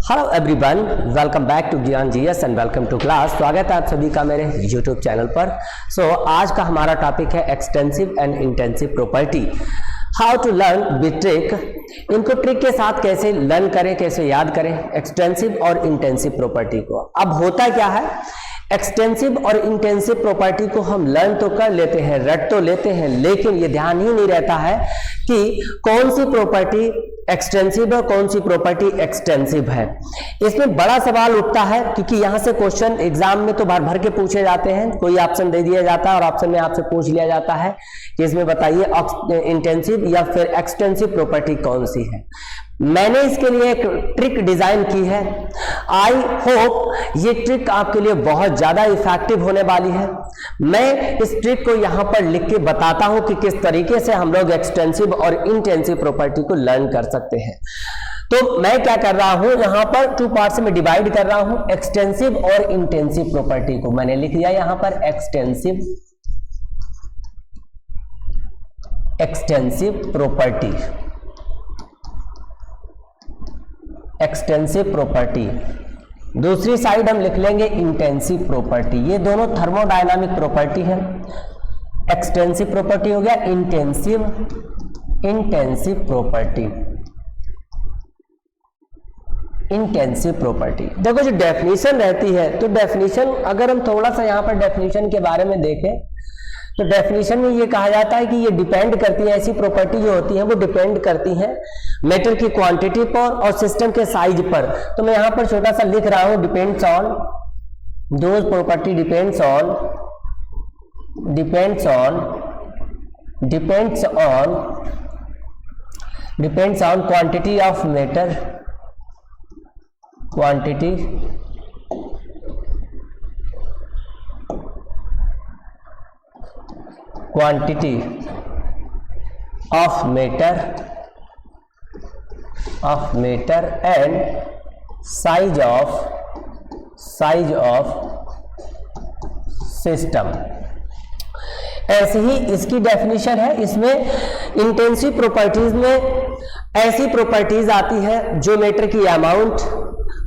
Hello everyone, welcome back to Gyan GS and welcome to class. स्वागत है आप सभी का मेरे यूट्यूब चैनल पर। आज का हमारा टॉपिक है extensive and intensive property. How to learn with trick. इनको ट्रिक के साथ कैसे लर्न करें, कैसे याद करें एक्सटेंसिव और इंटेंसिव प्रॉपर्टी को। अब होता क्या है, एक्सटेंसिव और इंटेंसिव प्रॉपर्टी को हम लर्न तो कर लेते हैं, रट तो लेते हैं, लेकिन ये ध्यान ही नहीं रहता है कि कौन सी प्रॉपर्टी एक्सटेंसिव है, कौन सी प्रॉपर्टी एक्सटेंसिव है। इसमें बड़ा सवाल उठता है क्योंकि यहां से क्वेश्चन एग्जाम में तो भर भर के पूछे जाते हैं। कोई ऑप्शन दे दिया जाता है और ऑप्शन में आपसे पूछ लिया जाता है कि इसमें बताइए इंटेंसिव या फिर एक्सटेंसिव प्रॉपर्टी कौन सी है। मैंने इसके लिए एक ट्रिक डिजाइन की है। आई होप ये ट्रिक आपके लिए बहुत ज्यादा इफेक्टिव होने वाली है। मैं इस ट्रिक को यहां पर लिख के बताता हूं कि किस तरीके से हम लोग एक्सटेंसिव और इंटेंसिव प्रॉपर्टी को लर्न कर सकते हैं। तो मैं क्या कर रहा हूं, यहां पर टू पार्ट्स में डिवाइड कर रहा हूं एक्सटेंसिव और इंटेंसिव प्रॉपर्टी को। मैंने लिख दिया यहां पर एक्सटेंसिव प्रॉपर्टी, एक्सटेंसिव प्रॉपर्टी। दूसरी साइड हम लिख लेंगे इंटेंसिव प्रॉपर्टी। ये दोनों थर्मोडायनामिक प्रॉपर्टी है। एक्सटेंसिव प्रॉपर्टी हो गया, इंटेंसिव प्रॉपर्टी। इंटेंसिव प्रॉपर्टी देखो जो डेफिनेशन रहती है, तो डेफिनेशन अगर हम थोड़ा सा यहां पर डेफिनेशन के बारे में देखें तो डेफिनेशन में ये कहा जाता है कि ये डिपेंड करती है, ऐसी प्रॉपर्टी जो होती है वो डिपेंड करती है मैटर की क्वांटिटी पर और सिस्टम के साइज पर। तो मैं यहां पर छोटा सा लिख रहा हूं depends on, those property depends on quantity of matter, quantity of matter and size of system। ऐसे ही इसकी डेफिनेशन है। इसमें इंटेंसिव प्रॉपर्टीज में ऐसी प्रॉपर्टीज आती है जो मैटर की अमाउंट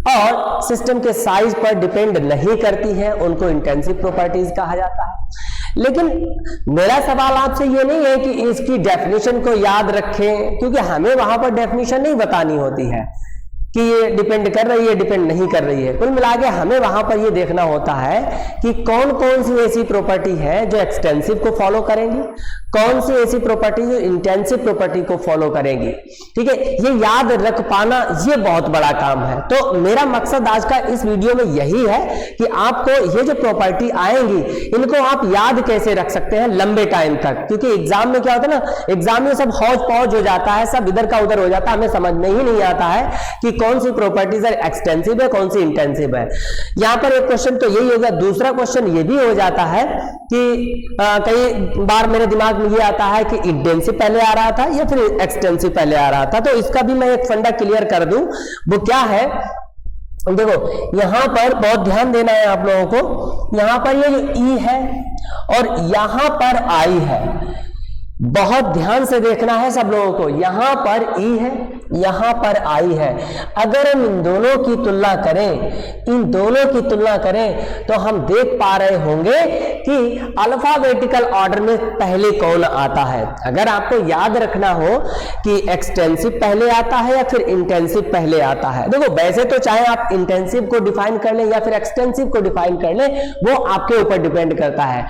और सिस्टम के साइज पर डिपेंड नहीं करती हैं, उनको इंटेंसिव प्रॉपर्टीज कहा जाता है। लेकिन मेरा सवाल आपसे ये नहीं है कि इसकी डेफिनेशन को याद रखें, क्योंकि हमें वहां पर डेफिनेशन नहीं बतानी होती है कि ये डिपेंड कर रही है, डिपेंड नहीं कर रही है। कुल मिला के हमें वहां पर ये देखना होता है कि कौन कौन सी ऐसी प्रॉपर्टी है जो एक्सटेंसिव को फॉलो करेंगी, कौन सी ऐसी प्रॉपर्टी जो इंटेंसिव प्रॉपर्टी को फॉलो करेंगी। ठीक है, ये याद रख पाना ये बहुत बड़ा काम है। तो मेरा मकसद आज का इस वीडियो में यही है कि आपको ये जो प्रॉपर्टी आएंगी इनको आप याद कैसे रख सकते हैं लंबे टाइम तक, क्योंकि एग्जाम में क्या होता है ना, एग्जाम में सब हौज पौज हो जाता है, सब इधर का उधर हो जाता है, हमें समझ में ही नहीं आता है कि कौन सी प्रॉपर्टीज एक्सटेंसिव है, कौन सी इंटेंसिव है। यहां पर एक क्वेश्चन तो यही होगा। दूसरा क्वेश्चन ये भी हो जाता है कि कई बार मेरे दिमाग में ये आता है कि इंटेंसिव पहले आ रहा था या फिर एक्सटेंसिव पहले आ रहा था। तो इसका भी मैं एक फंडा क्लियर कर दूं। वो क्या है, देखो यहां पर बहुत ध्यान देना है आप लोगों को। यहां पर ये जो ई है और यहां पर आई है, बहुत ध्यान से देखना है सब लोगों को। यहां पर ई है, यहां पर आई है। अगर हम इन दोनों की तुलना करें तो हम देख पा रहे होंगे कि अल्फाबेटिकल ऑर्डर में पहले कौन आता है। अगर आपको याद रखना हो कि एक्सटेंसिव पहले आता है या फिर इंटेंसिव पहले आता है, देखो वैसे तो चाहे आप इंटेंसिव को डिफाइन कर लें या फिर एक्सटेंसिव को डिफाइन कर लें, वो आपके ऊपर डिपेंड करता है।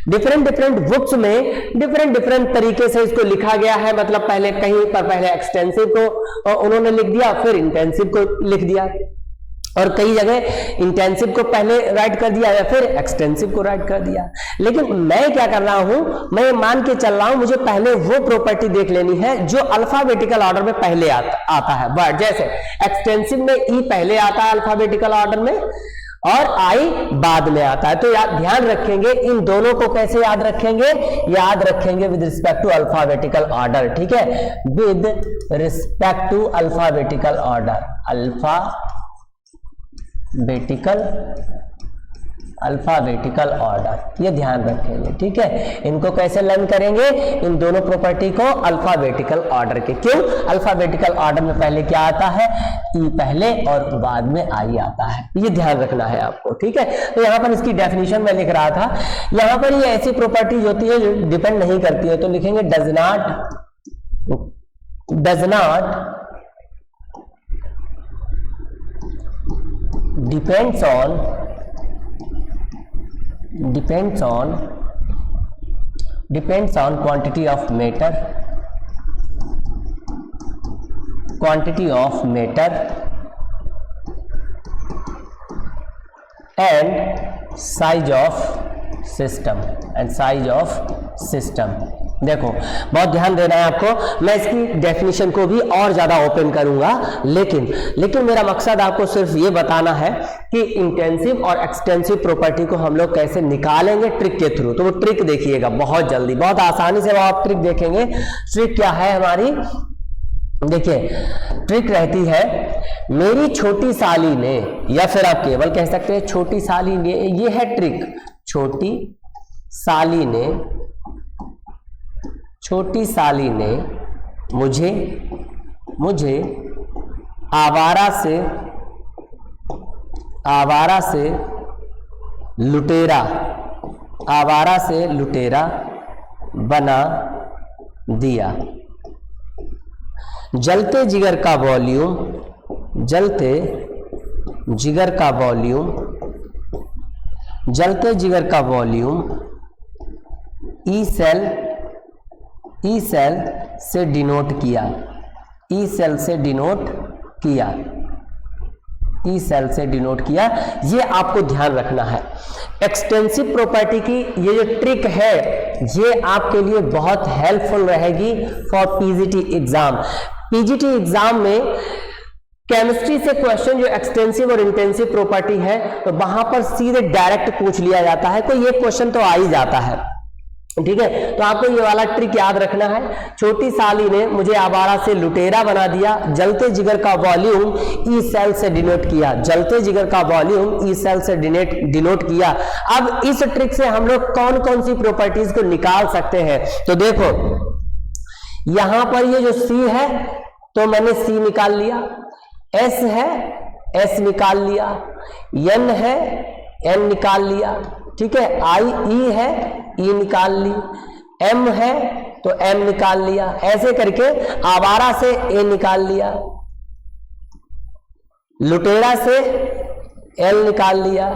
डिफरेंट बुक्स में डिफरेंट तरीके से इसको लिखा गया है। मतलब पहले कहीं पर पहले एक्सटेंसिव को उन्होंने लिख दिया, फिर इंटेंसिव को लिख दिया, और कई जगह इंटेंसिव को पहले राइट कर दिया या फिर एक्सटेंसिव को राइट कर दिया। लेकिन मैं क्या कर रहा हूं, मैं मान के चल रहा हूं मुझे पहले वो प्रॉपर्टी देख लेनी है जो अल्फाबेटिकल ऑर्डर में पहले आता है। बट जैसे एक्सटेंसिव में ई पहले आता है अल्फाबेटिकल ऑर्डर में और आई बाद में आता है। तो ध्यान रखेंगे इन दोनों को कैसे याद रखेंगे, याद रखेंगे with respect to alphabetical order. ठीक है, with respect to alphabetical order, alphabetical alphabetical order, ये ध्यान रखेंगे, ठीक है। इनको कैसे लर्न करेंगे, इन दोनों प्रॉपर्टी को अल्फाबेटिकल ऑर्डर के। क्यों? अल्फाबेटिकल ऑर्डर में पहले क्या आता है, ई पहले और बाद में आई आता है, ये ध्यान रखना है आपको, ठीक है। तो यहाँ पर इसकी डेफिनेशन मैं लिख रहा था, यहाँ पर ये ऐसी प्रॉपर्टीज होती है जो डिपेंड नहीं करती है, तो लिखेंगे does not depends on quantity of matter and size of system। देखो बहुत ध्यान देना है आपको, मैं इसकी डेफिनेशन को भी और ज्यादा ओपन करूंगा, लेकिन मेरा मकसद आपको सिर्फ ये बताना है कि इंटेंसिव और एक्सटेंसिव प्रॉपर्टी को हम लोग कैसे निकालेंगे ट्रिक के थ्रू। तो वो ट्रिक देखिएगा बहुत जल्दी, बहुत आसानी से वो आप ट्रिक देखेंगे। ट्रिक क्या है हमारी, देखिए ट्रिक रहती है, मेरी छोटी साली ने, या फिर आप केवल कह सकते हैं छोटी साली ने, ये है ट्रिक। छोटी साली ने मुझे आवारा से लुटेरा बना दिया। जलते जिगर का वॉल्यूम ई सेल से डिनोट किया। ये आपको ध्यान रखना है। एक्सटेंसिव प्रॉपर्टी की ये जो ट्रिक है, ये आपके लिए बहुत हेल्पफुल रहेगी फॉर पीजीटी एग्जाम में केमिस्ट्री से क्वेश्चन जो एक्सटेंसिव और इंटेंसिव प्रॉपर्टी है, तो वहां पर सीधे डायरेक्ट पूछ लिया जाता है, कोई एक क्वेश्चन तो आ ही जाता है, ठीक है। तो आपको ये वाला ट्रिक याद रखना है। छोटी साली ने मुझे आवारा से लुटेरा बना दिया, जलते जिगर का वॉल्यूम ई सेल से डिनोट किया। अब इस ट्रिक से हम लोग कौन कौन सी प्रॉपर्टीज को निकाल सकते हैं, तो देखो यहां पर ये जो सी है तो मैंने सी निकाल लिया, एस है एस निकाल लिया, एन है एन निकाल लिया, ठीक है। आई ई है ई निकाल ली, एम है तो एम निकाल लिया, ऐसे करके आवारा से ए निकाल लिया, लुटेरा से एल निकाल लिया,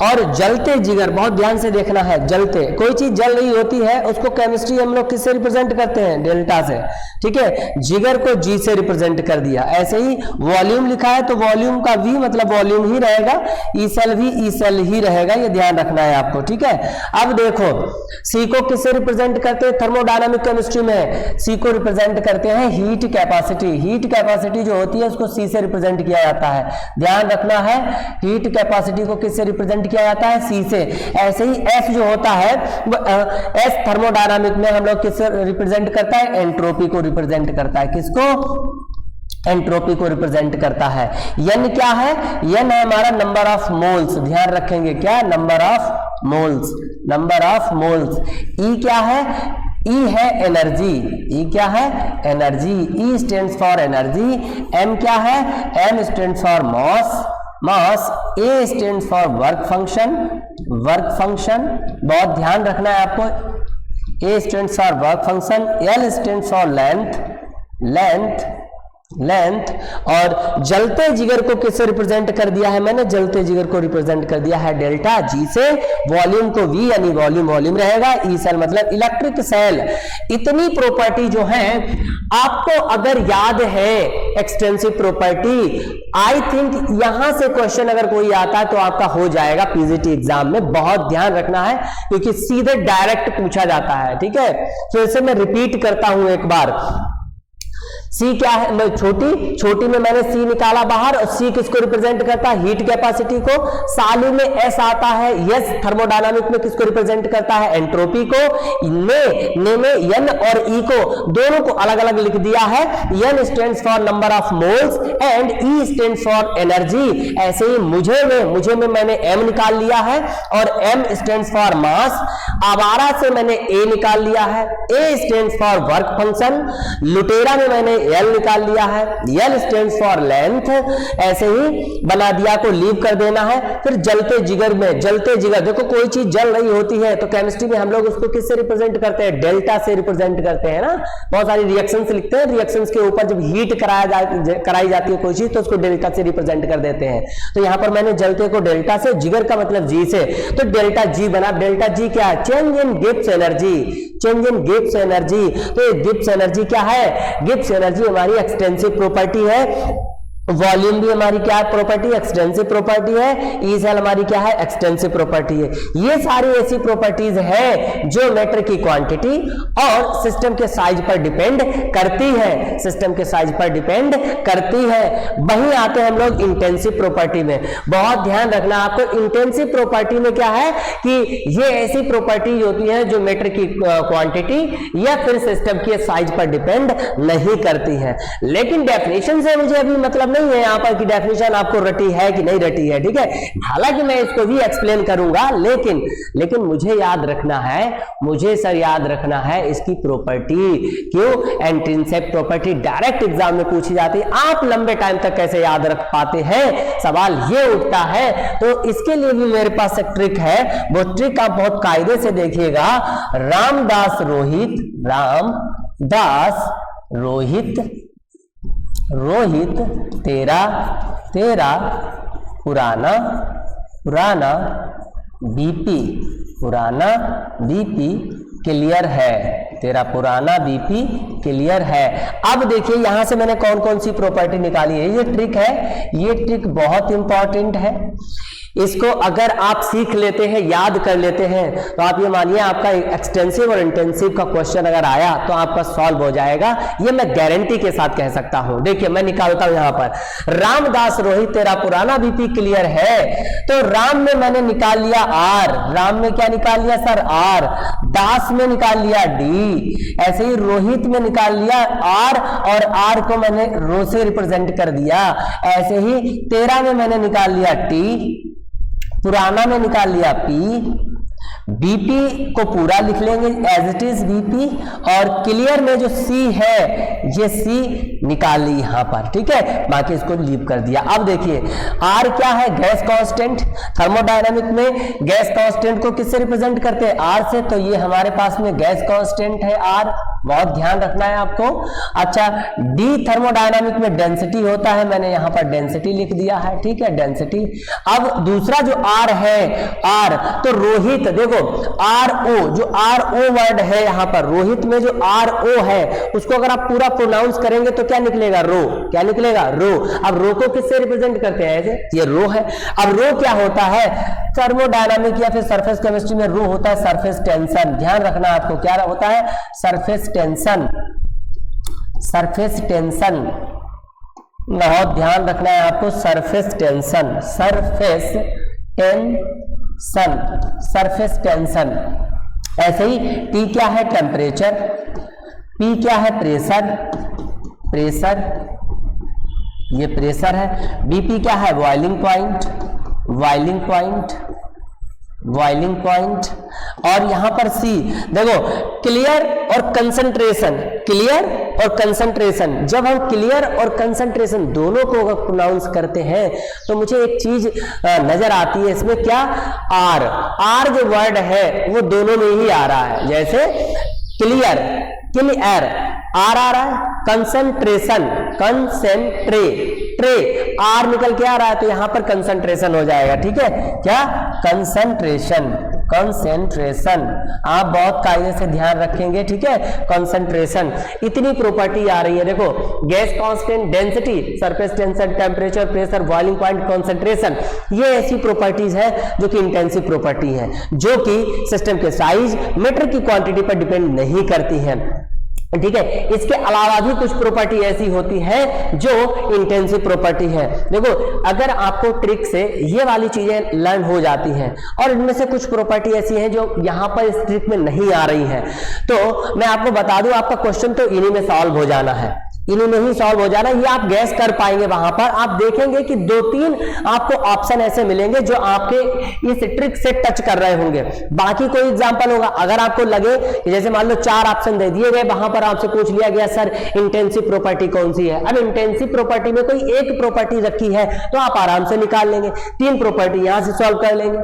और जलते जिगर, बहुत ध्यान से देखना है, जलते कोई चीज जल रही होती है उसको केमिस्ट्री हम लोग किससे रिप्रेजेंट करते हैं, डेल्टा से, ठीक है। जिगर को जी से रिप्रेजेंट कर दिया। ऐसे ही वॉल्यूम लिखा है तो वॉल्यूम का वी मतलब वॉल्यूम ही रहेगा, ई सेल भी ई सेल ही रहेगा, ये ध्यान रखना है आपको, ठीक है। अब देखो सी को किससे रिप्रेजेंट करते हैं, थर्मोडायनामिक केमिस्ट्री में सी को रिप्रेजेंट करते हैं हीट कैपेसिटी जो होती है उसको सी से रिप्रेजेंट किया जाता है। ध्यान रखना है, हीट कैपेसिटी को किससे रिप्रेजेंट किया जाता है, सी से। ऐसे ही एस जो होता है, एस थर्मोडायनामिक में हम लोग किससे रिप्रेजेंट करता है, एंट्रोपी को रिप्रेजेंट करता है। किसको, एंट्रोपी को रिप्रेजेंट करता है। एन क्या है, एन है हमारा नंबर ऑफ मोल्स, ध्यान रखेंगे क्या, नंबर ऑफ मोल्स। ई क्या है, ई है एनर्जी, ई क्या है energy, E stands for energy. M क्या है, M stands for mass. A stands for work function, बहुत ध्यान रखना है आपको, A stands for work function. L stands for length. और जलते जिगर को किससे रिप्रेजेंट कर दिया है मैंने, जलते जिगर को रिप्रेजेंट कर दिया है डेल्टा जी से। वॉल्यूम को वी यानी वॉल्यूम रहेगा, ई सेल मतलब इलेक्ट्रिक सेल। इतनी प्रॉपर्टी जो है आपको अगर याद है एक्सटेंसिव प्रॉपर्टी, आई थिंक यहां से क्वेश्चन अगर कोई आता है तो आपका हो जाएगा पीजीटी एग्जाम में। बहुत ध्यान रखना है क्योंकि सीधे डायरेक्ट पूछा जाता है, ठीक है। तो इसे मैं रिपीट करता हूं एक बार, सी क्या है, छोटी में मैंने सी निकाला बाहर, और सी किसको रिप्रेजेंट करता है, हीट कैपेसिटी को। सालू में एस आता है, यस थर्मोडायनामिक में किसको रिप्रेजेंट करता है, एंट्रोपी को। ने में एन और ई को दोनों को अलग अलग लिख दिया है। N stands for number of moles and E stands for energy. ऐसे ही मुझे में मैंने एम निकाल लिया है और एम स्टैंड्स फॉर मास। आवारा से मैंने ए निकाल लिया है, ए स्टैंड्स फॉर वर्क फंक्शन। लुटेरा में मैंने एल निकाल लिया है, एल स्टैंड्स फॉर लेंथ। ऐसे ही बना दिया को लीव कर देना है। फिर जलते जिगर में, जलते जिगर, देखो कोई चीज जल रही होती है तो केमिस्ट्री में हम लोग उसको किससे रिप्रेजेंट करते हैं, डेल्टा से रिप्रेजेंट करते हैं ना। बहुत सारी रिएक्शंस लिखते हैं, रिएक्शंस के ऊपर जब हीट कराई जाती है कोई चीज तो उसको डेल्टा से रिप्रेजेंट कर देते हैं। तो यहां पर मैंने जलते को डेल्टा से, जिगर का मतलब जी से, तो डेल्टा जी बना। डेल्टा जी क्या है, change in Gibbs energy, change in Gibbs energy. तो ये गिब्स एनर्जी क्या है, गिब्स एनर्जी हमारी एक्सटेंसिव प्रॉपर्टी है। वॉल्यूम भी हमारी क्या है, प्रॉपर्टी, एक्सटेंसिव प्रॉपर्टी है। ई सेल हमारी क्या है, एक्सटेंसिव प्रॉपर्टी है। ये सारी ऐसी प्रॉपर्टीज है जो मैटर की क्वांटिटी और सिस्टम के साइज पर डिपेंड करती है, सिस्टम के साइज पर डिपेंड करती है। वहीं आते हैं हम लोग इंटेंसिव प्रॉपर्टी में। बहुत ध्यान रखना आपको, इंटेंसिव प्रॉपर्टी में क्या है कि ये ऐसी प्रॉपर्टीज होती है जो मैटर की क्वांटिटी या फिर सिस्टम के साइज पर डिपेंड नहीं करती है। लेकिन डेफिनेशन से मुझे अभी मतलब नहीं है यहां पर कि डेफिनेशन आपको रटी है कि नहीं रटी है, ठीक है। हालांकि मैं इसको भी एक्सप्लेन करूंगा, लेकिन मुझे याद रखना है, मुझे सर याद रखना है इसकी प्रॉपर्टी। क्यों, इंट्रिंसिक प्रॉपर्टी डायरेक्ट एग्जाम में पूछी जाती है। आप लंबे टाइम तक कैसे याद रख पाते हैं, सवाल ये उठता है। तो इसके लिए भी मेरे पास एक ट्रिक है, वो ट्रिक आप बहुत कायदे से देखिएगा। रामदास रोहित तेरा पुराना बीपी क्लियर है, तेरा पुराना बीपी क्लियर है। अब देखिए यहां से मैंने कौन कौन सी प्रॉपर्टी निकाली है। ये ट्रिक है, ये ट्रिक बहुत इंपॉर्टेंट है। इसको अगर आप सीख लेते हैं, याद कर लेते हैं, तो आप ये मानिए आपका एक्सटेंसिव और इंटेंसिव का क्वेश्चन अगर आया तो आपका सॉल्व हो जाएगा। ये मैं गारंटी के साथ कह सकता हूं। देखिए मैं निकालता हूं यहां पर, रामदास रोहित तेरा पुराना बीपी क्लियर है। तो राम में मैंने निकाल लिया आर, राम में क्या निकाल लिया सर, आर। दास में निकाल लिया डी। ऐसे ही रोहित में निकाल लिया आर, और आर को मैंने रो से रिप्रेजेंट कर दिया। ऐसे ही तेरा में मैंने निकाल लिया टी, पुराना में निकाल लिया पी। बीपी को पूरा लिख लेंगे एज इट इज बीपी, और क्लियर में जो सी है ये सी निकाल ली यहां पर, ठीक है। बाकी इसको लीव कर दिया। अब देखिए आर क्या है, गैस कांस्टेंट। थर्मोडायनामिक में गैस कांस्टेंट को किससे रिप्रेजेंट करते हैं, आर से। तो ये हमारे पास में गैस कांस्टेंट है आर, बहुत ध्यान रखना है आपको। अच्छा, डी थर्मोडायनामिक में डेंसिटी होता है, मैंने यहां पर डेंसिटी लिख दिया है, ठीक है, डेंसिटी। अब दूसरा जो आर है, आर तो रोहित, देखो आर ओ, जो आर ओ वर्ड है यहां पर, रोहित में जो आर ओ है उसको अगर आप पूरा प्रोनाउंस करेंगे तो क्या निकलेगा, रो। क्या निकलेगा, रो। अब रो को किससे रिप्रेजेंट करते हैं, ऐसे, ये रो है। अब रो क्या होता है, थर्मोडायनामिक या फिर सरफेस केमिस्ट्री में रो होता है सरफेस टेंशन। ध्यान रखना आपको, क्या होता है, सरफेस टेंशन। सरफेस टेंशन बहुत ध्यान रखना है आपको, surface tension, surface tension, surface tension. ऐसे ही टी क्या है, टेम्परेचर। पी क्या है, प्रेशर, प्रेशर, ये प्रेशर है। बीपी क्या है, boiling point, boiling point, boiling point. और यहां पर सी देखो, क्लियर और कंसंट्रेशन, क्लियर और कंसंट्रेशन। जब हम क्लियर और कंसंट्रेशन दोनों को अगर प्रोनाउंस करते हैं तो मुझे एक चीज नजर आती है इसमें, क्या, आर। आर जो वर्ड है वो दोनों में ही आ रहा है। जैसे क्लियर, क्लियर आर आ रहा है, कंसंट्रेशन, कंसेंट्रे, आर निकल के आ रहा है तो यहां पर कंसंट्रेशन हो जाएगा, ठीक है। क्या, कंसंट्रेशन, कंसेंट्रेशन। आप बहुत कायदे से ध्यान रखेंगे, ठीक है। कंसंट्रेशन, इतनी प्रॉपर्टी आ रही है, देखो, gas constant, density, surface tension, temperature, pressure, boiling point, concentration. ये ऐसी प्रॉपर्टीज है जो कि इंटेंसिव प्रॉपर्टी है, जो कि सिस्टम के साइज, मैटर की क्वांटिटी पर डिपेंड नहीं करती है। ठीक है। इसके अलावा भी कुछ प्रॉपर्टी ऐसी होती है जो इंटेंसिव प्रॉपर्टी है। देखो, अगर आपको ट्रिक से ये वाली चीजें लर्न हो जाती हैं और इनमें से कुछ प्रॉपर्टी ऐसी हैं जो यहां पर इस ट्रिक में नहीं आ रही है, तो मैं आपको बता दूं, आपका क्वेश्चन तो इन्हीं में सॉल्व हो जाना है, इन्हीं में ही सॉल्व हो जाना है। ये आप गैस कर पाएंगे। वहां पर आप देखेंगे कि 2-3 आपको ऑप्शन ऐसे मिलेंगे जो आपके इस ट्रिक से टच कर रहे होंगे। बाकी कोई एग्जांपल होगा, अगर आपको लगे कि जैसे मान लो 4 ऑप्शन दे दिए गए, वहां पर आपसे पूछ लिया गया सर इंटेंसिव प्रॉपर्टी कौन सी है। अब इंटेंसिव प्रॉपर्टी में कोई एक प्रॉपर्टी रखी है तो आप आराम से निकाल लेंगे, 3 प्रॉपर्टी यहां से सॉल्व कर लेंगे।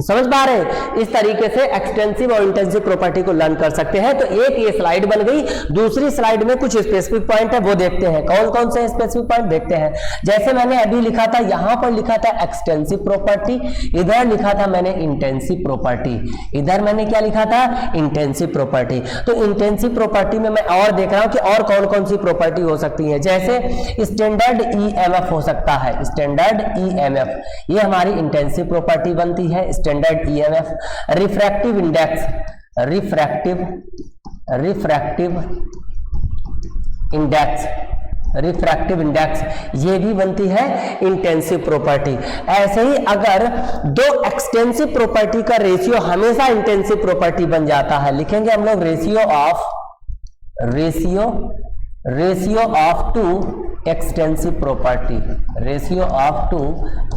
समझ पा रहे हैं? इस तरीके से एक्सटेंसिव और इंटेंसिव प्रॉपर्टी को लर्न कर सकते हैं। तो एक ये स्लाइड बन गई। दूसरी स्लाइड में कुछ स्पेसिफिक पॉइंट है, वो देखते हैं। कौन कौन से स्पेसिफिक पॉइंट देखते हैं। जैसे मैंने अभी लिखा था, यहां पर लिखा था एक्सटेंसिव प्रॉपर्टी, इधर लिखा था मैंने इंटेंसिव प्रॉपर्टी, इधर मैंने क्या लिखा था, इंटेंसिव प्रॉपर्टी। तो इंटेंसिव प्रॉपर्टी में मैं और देख रहा हूं कि और कौन कौन सी प्रॉपर्टी हो सकती है। जैसे स्टैंडर्ड ईएमएफ हो सकता है, स्टैंडर्ड ईएमएफ, ये हमारी इंटेंसिव प्रॉपर्टी बनती है। Standard EMF, refractive index, refractive index, ये भी बनती है इंटेंसिव प्रॉपर्टी। ऐसे ही अगर 2 एक्सटेंसिव प्रॉपर्टी का रेशियो हमेशा इंटेंसिव प्रॉपर्टी बन जाता है, लिखेंगे हम लोग ratio of 2 extensive property, ratio of 2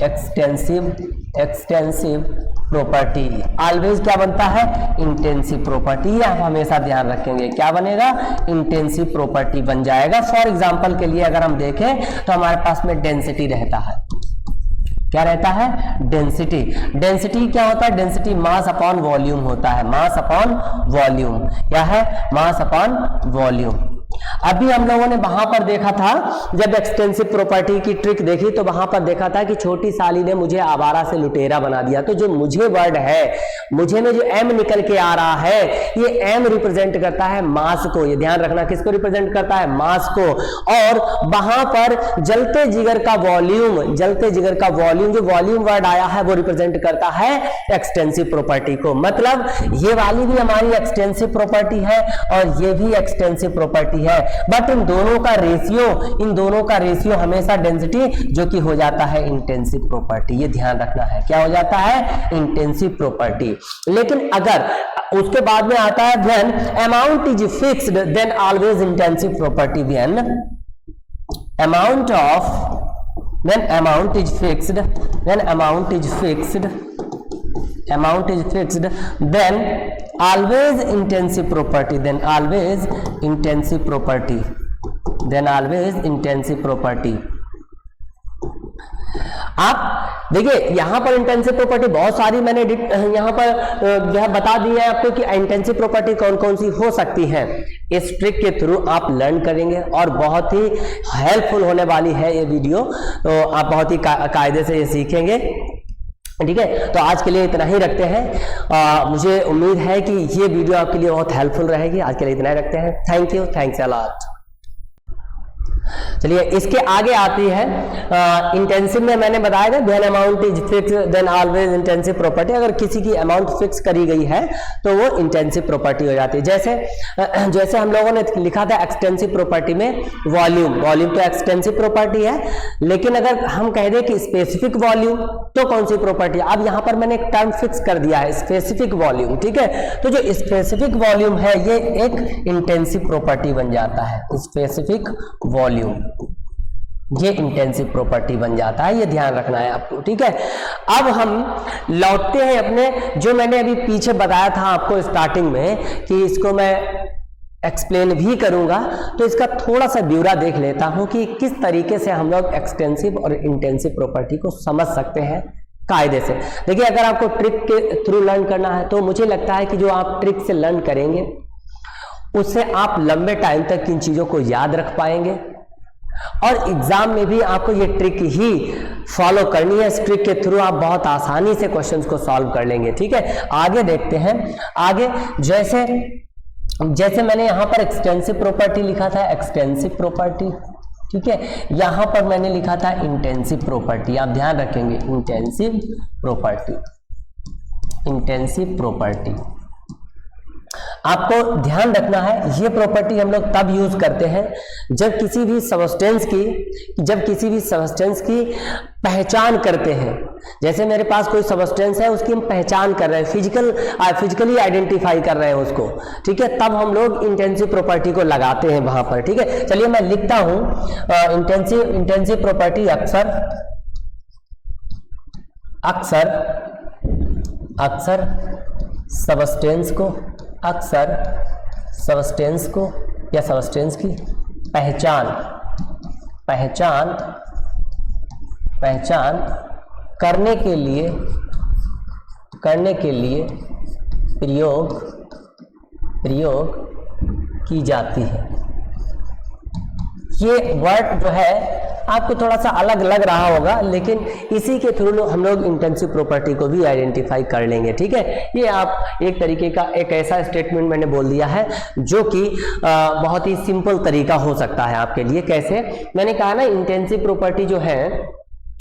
extensive property always क्या बनता है, इंटेंसिव प्रॉपर्टी। ये आप हमेशा ध्यान रखेंगे, क्या बनेगा, इंटेंसिव प्रॉपर्टी बन जाएगा। फॉर एग्जांपल के लिए अगर हम देखें तो हमारे पास में डेंसिटी रहता है, क्या रहता है, डेंसिटी। डेंसिटी क्या होता है, डेंसिटी मास अपॉन वॉल्यूम होता है, मास अपॉन वॉल्यूम, क्या है, मास अपॉन वॉल्यूम। अभी हम लोगों ने वहां पर देखा था, जब एक्सटेंसिव प्रॉपर्टी की ट्रिक देखी तो वहां पर देखा था कि छोटी साली ने मुझे आवारा से लुटेरा बना दिया। तो जो मुझे वर्ड है, मुझे में जो एम निकल के आ रहा है, ये एम रिप्रेजेंट करता है मास को। ये ध्यान रखना, किसको रिप्रेजेंट करता है, मास को। और वहां पर जलते जिगर का वॉल्यूम, जलते जिगर का वॉल्यूम, जो वॉल्यूम वर्ड आया है वो रिप्रेजेंट करता है एक्सटेंसिव प्रॉपर्टी को। मतलब ये वाली भी हमारी एक्सटेंसिव प्रॉपर्टी है और ये भी एक्सटेंसिव प्रॉपर्टी है, बट इन दोनों का रेशियो हमेशा डेंसिटी, जो कि हो जाता है इंटेंसिव प्रॉपर्टी। ये ध्यान रखना है, क्या हो जाता है, इंटेंसिव प्रॉपर्टी। लेकिन अगर उसके बाद में आता है when amount is fixed then always intensive property. When amount is fixed then always intensive property, आप देखिए यहां पर इंटेंसिव प्रॉपर्टी बहुत सारी मैंने यहां पर जो है बता दी है आपको कि इंटेंसिव प्रॉपर्टी कौन कौन सी हो सकती है। इस ट्रिक के थ्रू आप लर्न करेंगे और बहुत ही हेल्पफुल होने वाली है ये वीडियो। तो आप बहुत ही कायदे से ये सीखेंगे, ठीक है। तो आज के लिए इतना ही रखते हैं। मुझे उम्मीद है कि ये वीडियो आपके लिए बहुत हेल्पफुल रहेगी। आज के लिए इतना ही रखते हैं। Thank you, thanks a lot. चलिए इसके आगे आती है इंटेंसिव में मैंने बताया था when amount is fix then always intensive property. अगर किसी की अमाउंट फिक्स करी गई है तो वो इंटेंसिव प्रॉपर्टी हो जाती है। जैसे हम लोगों ने लिखा था एक्सटेंसिव प्रॉपर्टी में वॉल्यूम तो एक्सटेंसिव प्रॉपर्टी है, लेकिन अगर हम कह दें कि स्पेसिफिक वॉल्यूम तो कौन सी प्रॉपर्टी। अब यहां पर मैंने एक टर्म फिक्स कर दिया है, स्पेसिफिक वॉल्यूम, ठीक है। तो जो स्पेसिफिक वॉल्यूम है ये एक इंटेंसिव प्रॉपर्टी बन जाता है, स्पेसिफिक वॉल्यूम ये इंटेंसिव प्रॉपर्टी बन जाता है। ये ध्यान रखना है आपको, ठीक है। अब हम लौटते हैं अपने, जो मैंने अभी पीछे बताया था आपको स्टार्टिंग में कि इसको मैं एक्सप्लेन भी करूंगा, तो इसका थोड़ा सा ब्यौरा देख लेता हूं कि किस तरीके से हम लोग एक्सटेंसिव और इंटेंसिव प्रॉपर्टी को समझ सकते हैं कायदे से। देखिए अगर आपको ट्रिक के थ्रू लर्न करना है तो मुझे लगता है कि जो आप ट्रिक से लर्न करेंगे उससे आप लंबे टाइम तक इन चीजों को याद रख पाएंगे और एग्जाम में भी आपको ये ट्रिक ही फॉलो करनी है। इस ट्रिक के थ्रू आप बहुत आसानी से क्वेश्चंस को सॉल्व कर लेंगे, ठीक है। आगे देखते हैं। आगे जैसे मैंने यहां पर एक्सटेंसिव प्रॉपर्टी लिखा था, एक्सटेंसिव प्रॉपर्टी, ठीक है। यहां पर मैंने लिखा था इंटेंसिव प्रॉपर्टी, आप ध्यान रखेंगे, इंटेंसिव प्रॉपर्टी। आपको ध्यान रखना है, ये प्रॉपर्टी हम लोग तब यूज करते हैं जब किसी भी सबस्टेंस की पहचान करते हैं। जैसे मेरे पास कोई सबस्टेंस है, उसकी हम पहचान कर रहे हैं, फिजिकली आइडेंटिफाई कर रहे हैं उसको, ठीक है, तब हम लोग इंटेंसिव प्रॉपर्टी को लगाते हैं वहां पर, ठीक है। चलिए मैं लिखता हूं, इंटेंसिव प्रॉपर्टी अक्सर सबस्टेंस को या सबस्टेंस की पहचान करने के लिए प्रयोग की जाती है। ये वर्ड जो है आपको थोड़ा सा अलग लग रहा होगा, लेकिन इसी के थ्रू हम लोग इंटेंसिव प्रॉपर्टी को भी आइडेंटिफाई कर लेंगे, ठीक है। ये आप एक तरीके का एक ऐसा स्टेटमेंट मैंने बोल दिया है जो कि बहुत ही सिंपल तरीका हो सकता है आपके लिए। कैसे? मैंने कहा ना, इंटेंसिव प्रॉपर्टी जो है,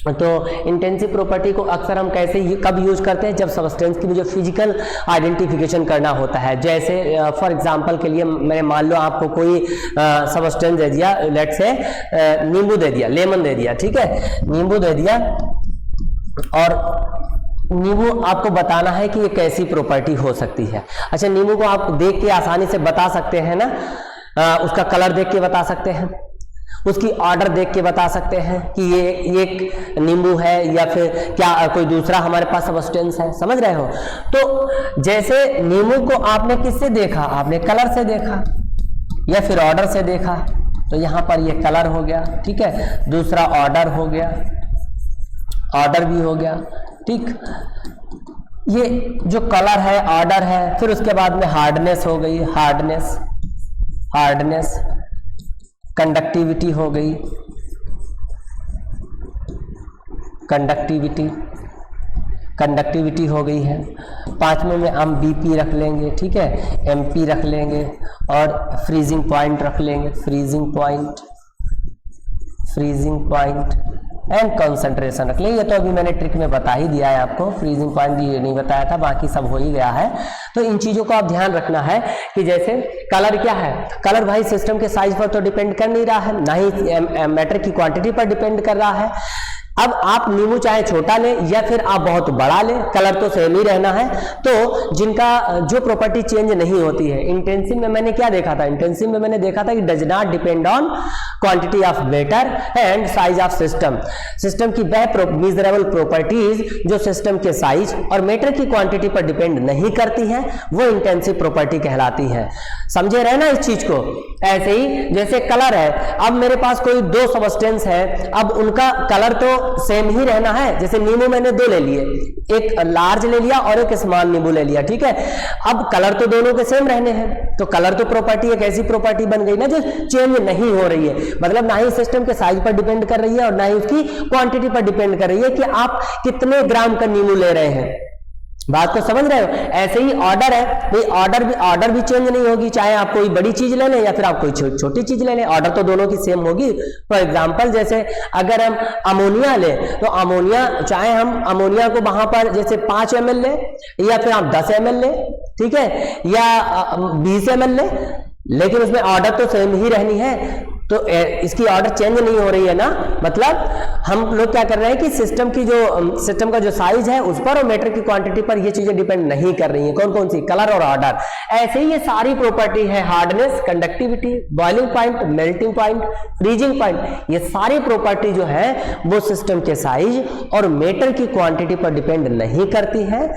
तो इंटेंसिव प्रॉपर्टी को अक्सर हम कब यूज करते हैं? जब सबस्टेंस की मुझे फिजिकल आइडेंटिफिकेशन करना होता है। जैसे फॉर एग्जांपल के लिए मैंने मान लो आपको कोई सबस्टेंस दे दिया, लेट्स से नींबू दे दिया, लेमन दे दिया, ठीक है, नींबू दे दिया, और नींबू आपको बताना है कि ये कैसी प्रॉपर्टी हो सकती है। अच्छा, नींबू को आप देख के आसानी से बता सकते हैं ना, उसका कलर देख के बता सकते हैं, उसकी ऑर्डर देख के बता सकते हैं कि ये एक नींबू है या फिर क्या कोई दूसरा हमारे पास सबस्टेंस है, समझ रहे हो। तो जैसे नींबू को आपने किससे देखा? आपने कलर से देखा या फिर ऑर्डर से देखा, तो यहां पर ये कलर हो गया, ठीक है, दूसरा ऑर्डर हो गया, ऑर्डर भी हो गया, ठीक। ये जो कलर है, ऑर्डर है, फिर उसके बाद में हार्डनेस हो गई, हार्डनेस, कंडक्टिविटी हो गई, कंडक्टिविटी हो गई है। पांचवें में हम बीपी रख लेंगे, ठीक है, एमपी रख लेंगे, और फ्रीजिंग पॉइंट रख लेंगे, फ्रीजिंग पॉइंट एंड कंसंट्रेशन रख लेंगे। ये तो अभी मैंने ट्रिक में बता ही दिया है आपको, फ्रीजिंग पॉइंट भी नहीं बताया था, बाकी सब हो ही गया है। तो इन चीजों को आप ध्यान रखना है कि जैसे कलर क्या है, कलर भाई सिस्टम के साइज पर तो डिपेंड कर नहीं रहा है, ना ही मैटर की क्वांटिटी पर डिपेंड कर रहा है। अब आप नींबू चाहे छोटा लें या फिर आप बहुत बड़ा लें, कलर तो सेम ही रहना है। तो जिनका जो प्रॉपर्टी चेंज नहीं होती है, इंटेंसिव में मैंने क्या देखा था? इंटेंसिव में मैंने देखा था कि does not depend on quantity of matter and size of system की वह मेजरेबल प्रॉपर्टीज जो सिस्टम के साइज और मैटर की क्वांटिटी पर डिपेंड नहीं करती हैं, वो इंटेंसिव प्रॉपर्टी कहलाती है। समझे रहे ना इस चीज को? ऐसे ही जैसे कलर है, अब मेरे पास कोई दो सबस्टेंस है, अब उनका कलर तो सेम ही रहना है। जैसे नींबू मैंने दो ले लिए, एक लार्ज ले लिया और एक स्मॉल नींबू ले लिया, ठीक है। अब कलर तो दोनों के सेम रहने हैं, तो कलर तो प्रॉपर्टी एक ऐसी प्रॉपर्टी बन गई ना जो चेंज नहीं हो रही है, मतलब ना ही सिस्टम के साइज पर डिपेंड कर रही है और ना ही उसकी क्वांटिटी पर डिपेंड कर रही है कि आप कितने ग्राम का नींबू ले रहे हैं। बात को समझ रहे हो? ऐसे ही ऑर्डर है भाई, ऑर्डर भी चेंज नहीं होगी, चाहे आप कोई बड़ी चीज ले लें या फिर आप कोई छोटी चीज ले लें, ऑर्डर तो दोनों की सेम होगी। फॉर एग्जांपल जैसे अगर हम अमोनिया लें, तो अमोनिया चाहे हम अमोनिया को वहां पर जैसे 5 ml ले या फिर आप 10 ml ले, ठीक है, या 20 ml ले, लेकिन उसमें ऑर्डर तो सेम ही रहनी है। तो इसकी ऑर्डर चेंज नहीं हो रही है ना, मतलब हम लोग क्या कर रहे हैं कि सिस्टम का जो साइज है उस पर और मैटर की क्वांटिटी पर ये चीजें डिपेंड नहीं कर रही हैं। कौन कौन सी? कलर और ऑर्डर। ऐसे ही ये सारी प्रॉपर्टी है, hardness, conductivity, boiling point, melting point, freezing point, ये सारी प्रॉपर्टी जो है वो सिस्टम के साइज और मैटर की क्वांटिटी पर डिपेंड नहीं करती है,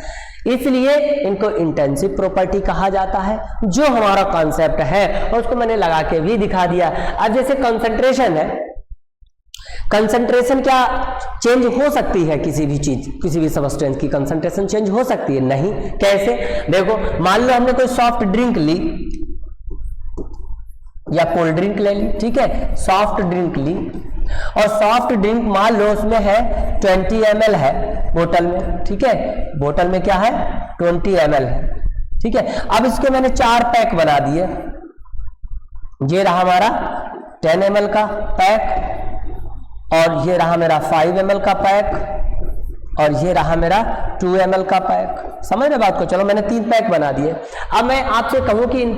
इसलिए इनको इंटेंसिव प्रॉपर्टी कहा जाता है। जो हमारा कॉन्सेप्ट है और उसको मैंने लगा के भी दिखा दिया। अब जैसे कंसंट्रेशन है, कंसंट्रेशन क्या चेंज हो सकती है? किसी भी सबस्टेंस की कंसंट्रेशन चेंज हो सकती है? नहीं। कैसे? देखो, मान लो हमने कोई सॉफ्ट ड्रिंक ली या कोल्ड ड्रिंक ले ली, ठीक है, सॉफ्ट ड्रिंक ली, और सॉफ्ट ड्रिंक मान लो उसमें है 20 ml है बोतल में, ठीक है, बोतल में क्या है? 20 ml है, ठीक है। अब इसके मैंने 4 पैक बना दिए, ये रहा हमारा 10 ml का पैक, और ये रहा मेरा 5 ml का पैक, और ये रहा मेरा 2 ml का पैक। समझ रहे बात को? चलो मैंने 3 पैक बना दिए। अब मैं आपसे कहूं कि इन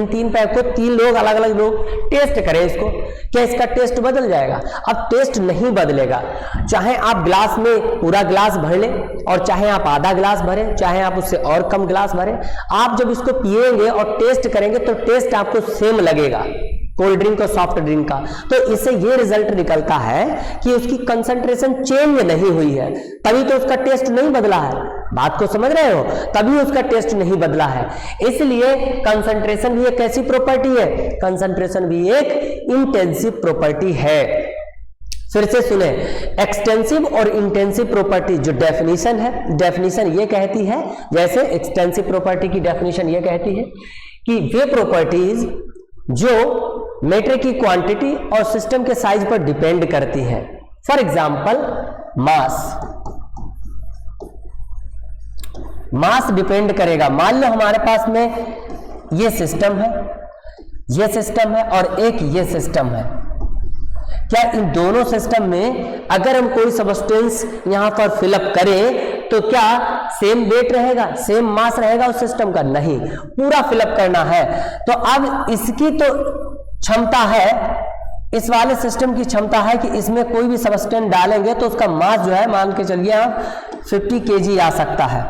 तीन पैक को 3 लोग अलग अलग लोग टेस्ट करें इसको, क्या इसका टेस्ट बदल जाएगा? अब टेस्ट नहीं बदलेगा, चाहे आप ग्लास में पूरा ग्लास भर लें और चाहे आप आधा ग्लास भरें, चाहे आप उससे और कम ग्लास भरें, आप जब इसको पिएंगे और टेस्ट करेंगे तो टेस्ट आपको सेम लगेगा, कोल्ड ड्रिंक और सॉफ्ट ड्रिंक का। तो इससे ये रिजल्ट निकलता है कि उसकी कंसंट्रेशन चेंज नहीं हुई है, तभी तो उसका टेस्ट नहीं बदला है। बात को समझ रहे हो? तभी उसका टेस्ट नहीं बदला है। इसलिए कंसंट्रेशन भी एक कैसी प्रॉपर्टी है? कंसंट्रेशन भी एक इंटेंसिव प्रॉपर्टी है। फिर से सुने, एक्सटेंसिव और इंटेंसिव प्रॉपर्टी जो डेफिनेशन है, डेफिनेशन ये कहती है, जैसे एक्सटेंसिव प्रॉपर्टी की डेफिनेशन ये कहती है कि वे प्रॉपर्टीज जो मैटर की क्वांटिटी और सिस्टम के साइज पर डिपेंड करती हैं। फॉर एग्जाम्पल मास डिपेंड करेगा। मान लो हमारे पास में ये सिस्टम है, ये सिस्टम है और एक ये सिस्टम है। क्या इन दोनों सिस्टम में अगर हम कोई सब्सटेंस यहां पर फिलअप करें तो क्या सेम वेट रहेगा, सेम मास रहेगा उस सिस्टम का? नहीं, पूरा फिलअप करना है। तो अब इसकी तो क्षमता है, इस वाले सिस्टम की क्षमता है कि इसमें कोई भी सब्सटेंस डालेंगे तो उसका मास जो है, मान के चलिए आप 50 kg आ सकता है,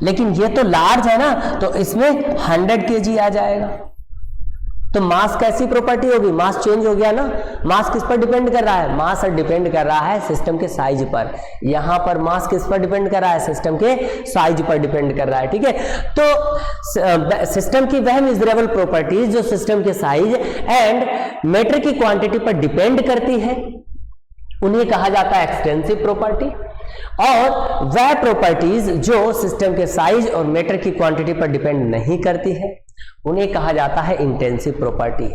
लेकिन ये तो लार्ज है ना, तो इसमें 100 kg आ जाएगा। तो मास कैसी प्रॉपर्टी होगी? मास चेंज हो गया ना। मास किस पर डिपेंड कर रहा है? मास डिपेंड कर रहा है सिस्टम के साइज पर। यहां पर मास किस पर डिपेंड कर रहा है? सिस्टम के साइज पर डिपेंड कर रहा है। ठीक है, तो सिस्टम की वह मेजरेबल प्रॉपर्टीज जो सिस्टम के साइज एंड मैटर की क्वांटिटी पर डिपेंड करती है, उन्हें कहा जाता है एक्सटेंसिव प्रॉपर्टी। और वह प्रॉपर्टीज जो सिस्टम के साइज और मैटर की क्वांटिटी पर डिपेंड नहीं करती है, उन्हें कहा जाता है इंटेंसिव प्रॉपर्टी।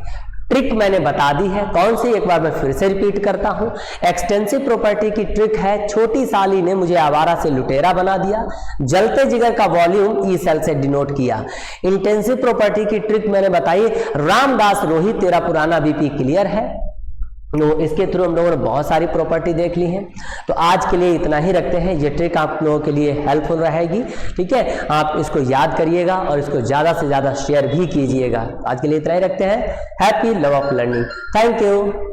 ट्रिक मैंने बता दी है, कौन सी? एक बार मैं फिर से रिपीट करता हूं। एक्सटेंसिव प्रॉपर्टी की ट्रिक है, छोटी साली ने मुझे आवारा से लुटेरा बना दिया, जलते जिगर का वॉल्यूम ई सेल से डिनोट किया। इंटेंसिव प्रॉपर्टी की ट्रिक मैंने बताई, रामदास रोहित तेरा पुराना बीपी क्लियर है। इसके थ्रू हम लोगों ने बहुत सारी प्रॉपर्टी देख ली है। तो आज के लिए इतना ही रखते हैं, ये ट्रिक आप लोगों के लिए हेल्पफुल रहेगी। ठीक है, आप इसको याद करिएगा और इसको ज़्यादा से ज़्यादा शेयर भी कीजिएगा। आज के लिए इतना ही रखते हैं। Happy love of learning. Thank you.